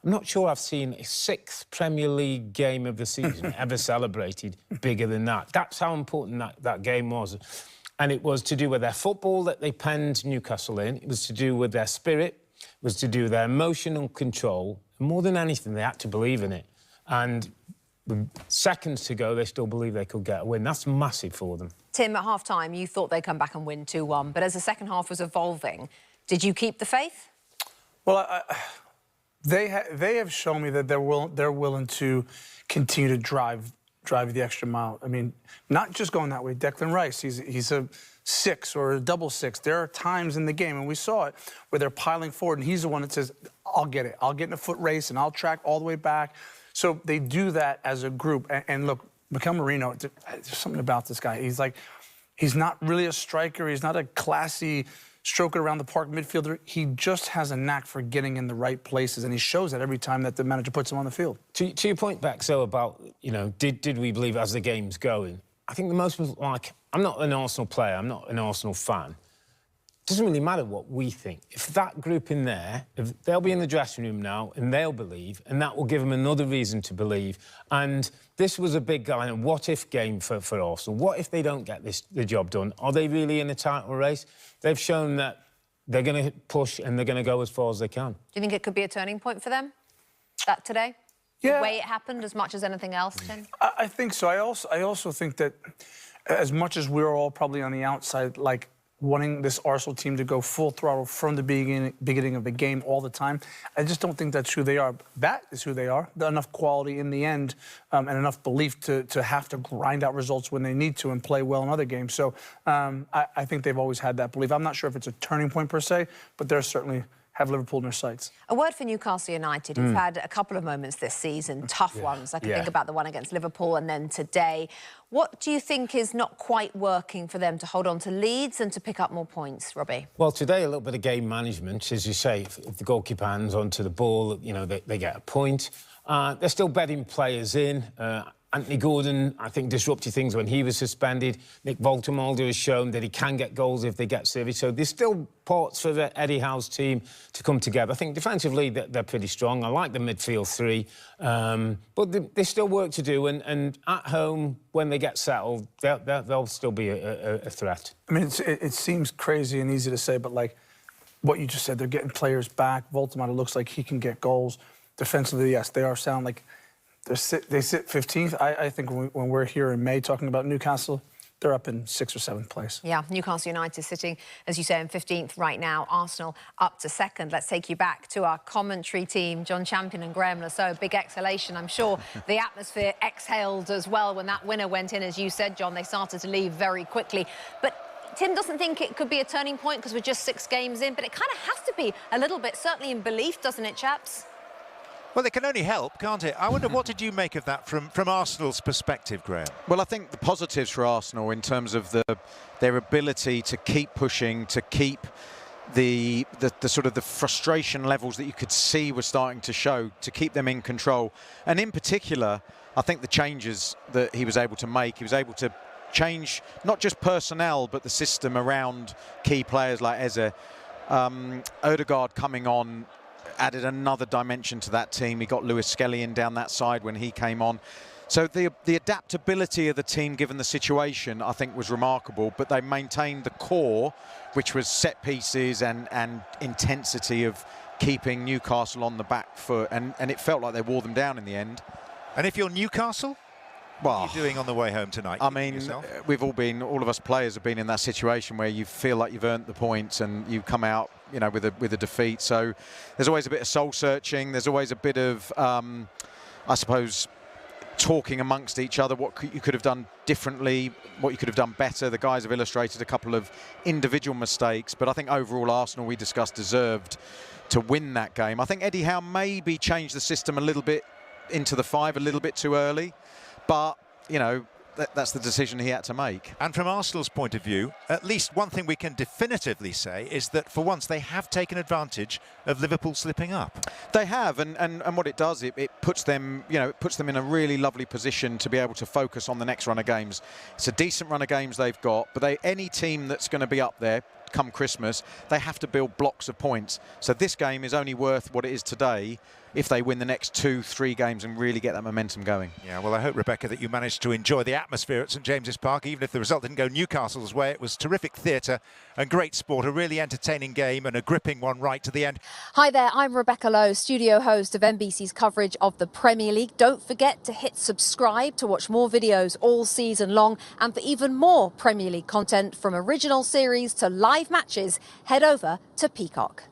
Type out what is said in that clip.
I'm not sure I've seen a 6th Premier League game of the season ever celebrated bigger than that. That's how important that game was. And it was to do with their football that they penned Newcastle in. It was to do with their spirit. It was to do with their emotional control. And more than anything, they had to believe in it. And with seconds to go, they still believe they could get a win. That's massive for them. Tim, at half-time, you thought they'd come back and win 2-1. But as the second half was evolving, did you keep the faith? Well, they have shown me that they're willing to continue to drive the extra mile. I mean, not just going that way. Declan Rice, he's a 6 or a double 6. There are times in the game, and we saw it, where they're piling forward, and he's the one that says, I'll get it. I'll get in a foot race, and I'll track all the way back. So they do that as a group. And look, Mikel Merino, there's something about this guy. He's not really a striker. He's not a classy stroke it around the park midfielder. He just has a knack for getting in the right places, and he shows that every time that the manager puts him on the field. To your point back, so about, you know, did we believe as the game's going? I think the most, like, I'm not an Arsenal player, I'm not an Arsenal fan. It doesn't really matter what we think. If that group in there, if they'll be in the dressing room now and they'll believe, and that will give them another reason to believe. And this was a big kind of what-if game for Arsenal. What if they don't get the job done? Are they really in a title race? They've shown that they're going to push and they're going to go as far as they can. Do you think it could be a turning point for them, that today? Yeah. The way it happened as much as anything else, Tim? I think so. I also think that as much as we're all probably on the outside, like, wanting this Arsenal team to go full throttle from the beginning of the game all the time, I just don't think that's who they are. That is who they are. Enough quality in the end and enough belief to have to grind out results when they need to and play well in other games. So I think they've always had that belief. I'm not sure if it's a turning point per se, but they're certainly have Liverpool in their sights. A word for Newcastle United, who've had a couple of moments this season, tough ones. I can think about the one against Liverpool and then today. What do you think is not quite working for them to hold on to leads and to pick up more points, Robbie? Well, today, a little bit of game management. As you say, if the goalkeeper hands onto the ball, you know, they get a point. They're still bedding players in. Anthony Gordon, I think, disrupted things when he was suspended. Nick Woltemade has shown that he can get goals if they get service. So there's still parts for the Eddie Howe's team to come together. I think defensively they're pretty strong. I like the midfield three. But there's still work to do. And at home, when they get settled, they'll still be a threat. I mean, it seems crazy and easy to say, but, like, what you just said, they're getting players back. Woltemade looks like he can get goals. Defensively, yes, they are sound like... They sit 15th. I think when we're here in May talking about Newcastle, they're up in 6th or 7th place. Yeah, Newcastle United sitting, as you say, in 15th right now. Arsenal up to 2nd. Let's take you back to our commentary team, John Champion and Graham Lasseau. Big exhalation. I'm sure the atmosphere exhaled as well when that winner went in. As you said, John, they started to leave very quickly. But Tim doesn't think it could be a turning point because we're just 6 games in, but it kind of has to be a little bit, certainly in belief, doesn't it, chaps? Well, it can only help, can't it? I wonder, what did you make of that from Arsenal's perspective, Graham? Well, I think the positives for Arsenal in terms of their ability to keep pushing, to keep the sort of the frustration levels that you could see were starting to show, to keep them in control. And in particular, I think the changes that he was able to make, he was able to change not just personnel, but the system around key players like Eze. Odegaard coming on added another dimension to that team. He got Lewis Skelly in down that side when he came on. So the adaptability of the team, given the situation, I think was remarkable. But they maintained the core, which was set pieces and intensity of keeping Newcastle on the back foot. And it felt like they wore them down in the end. And if you're Newcastle, what are you doing on the way home tonight? I mean, we've all of us players have been in that situation where you feel like you've earned the points and you come out, you know, with a defeat. So there's always a bit of soul searching. There's always a bit of, I suppose, talking amongst each other, what you could have done differently, what you could have done better. The guys have illustrated a couple of individual mistakes, but I think overall Arsenal, we discussed, deserved to win that game. I think Eddie Howe maybe changed the system a little bit into the 5 a little bit too early. But, you know, that's the decision he had to make. And from Arsenal's point of view, at least one thing we can definitively say is that for once they have taken advantage of Liverpool slipping up. They have, and what it does, it puts them, you know, it puts them in a really lovely position to be able to focus on the next run of games. It's a decent run of games they've got, but any team that's going to be up there come Christmas, they have to build blocks of points. So this game is only worth what it is today if they win the next 2-3 games and really get that momentum going. Yeah, well, I hope, Rebecca, that you managed to enjoy the atmosphere at St James's Park. Even if the result didn't go Newcastle's way, it was terrific theatre and great sport, a really entertaining game and a gripping one right to the end. Hi there, I'm Rebecca Lowe, studio host of NBC's coverage of the Premier League. Don't forget to hit subscribe to watch more videos all season long, and for even more Premier League content from original series to live matches, head over to Peacock.